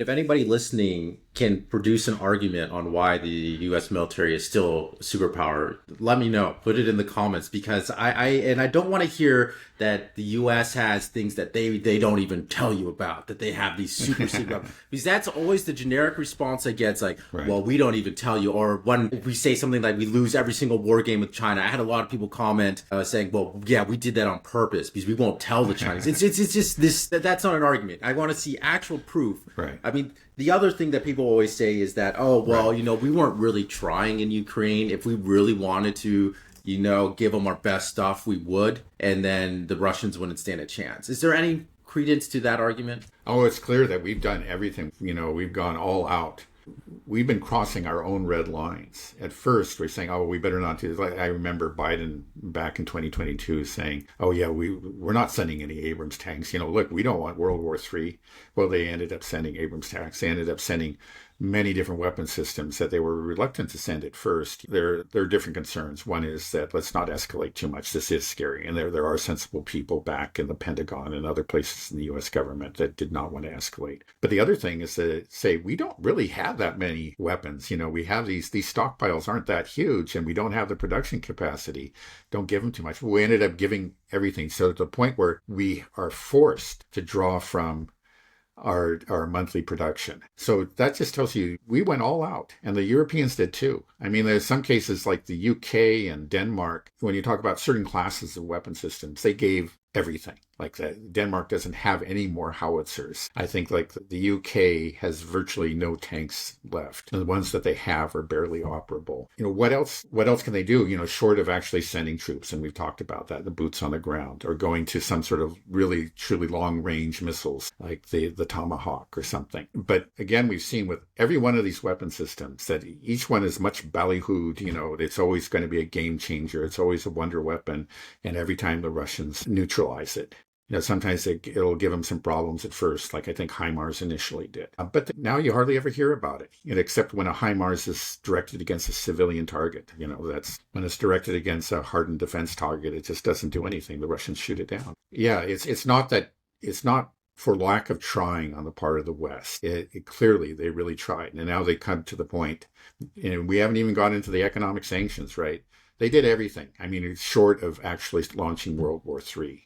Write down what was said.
If anybody listening can produce an argument on why the U.S. military is still a superpower, let me know. Put it in the comments because I don't want to hear that the U.S. has things that they don't even tell you about, that they have these super secret, because that's always the generic response I get. It's like, Right. well, we don't even tell you. Or when we say something like we lose every single war game with China, I had a lot of people comment saying, well, yeah, we did that on purpose because we won't tell the Chinese. It's just this, that's not an argument. I want to see actual proof. Right. I mean, the other thing that people always say is that, oh, well, Right. we weren't really trying in Ukraine. If we really wanted to, give them our best stuff, we would. And then the Russians wouldn't stand a chance. Is there any credence to that argument? Oh, it's clear that we've done everything. We've gone all out. We've been crossing our own red lines. At first, we're saying, "Oh, we better not do this." Like I remember Biden back in 2022 saying, "Oh yeah, we're not sending any Abrams tanks. Look, we don't want World War III." Well, they ended up sending Abrams tanks. They ended up sending many different weapon systems that they were reluctant to send at first. There are different concerns. One is that let's not escalate too much. This is scary, and there are sensible people back in the Pentagon and other places in the U.S. government that did not want to escalate. But the other thing is to say we don't really have that many weapons. We have these stockpiles aren't that huge, and we don't have the production capacity. Don't give them too much. We ended up giving everything. So to the point where we are forced to draw from our monthly production. So that just tells you we went all out, and the Europeans did too. I mean, there's some cases like the UK and Denmark, when you talk about certain classes of weapon systems, they gave everything. Like that, Denmark doesn't have any more howitzers. I think like the UK has virtually no tanks left. And the ones that they have are barely operable. What else? What else can they do? Short of actually sending troops, and we've talked about that, the boots on the ground, or going to some sort of really truly long range missiles like the Tomahawk or something. But again, we've seen with every one of these weapon systems that each one is much ballyhooed. It's always going to be a game changer. It's always a wonder weapon, and every time the Russians neutralize it. Sometimes it'll give them some problems at first, like I think HIMARS initially did. But now you hardly ever hear about it, except when a HIMARS is directed against a civilian target. That's when it's directed against a hardened defense target. It just doesn't do anything. The Russians shoot it down. Yeah, it's not for lack of trying on the part of the West. It clearly, they really tried. And now they come to the point, we haven't even gone into the economic sanctions, right? They did everything. I mean, it's short of actually launching World War III.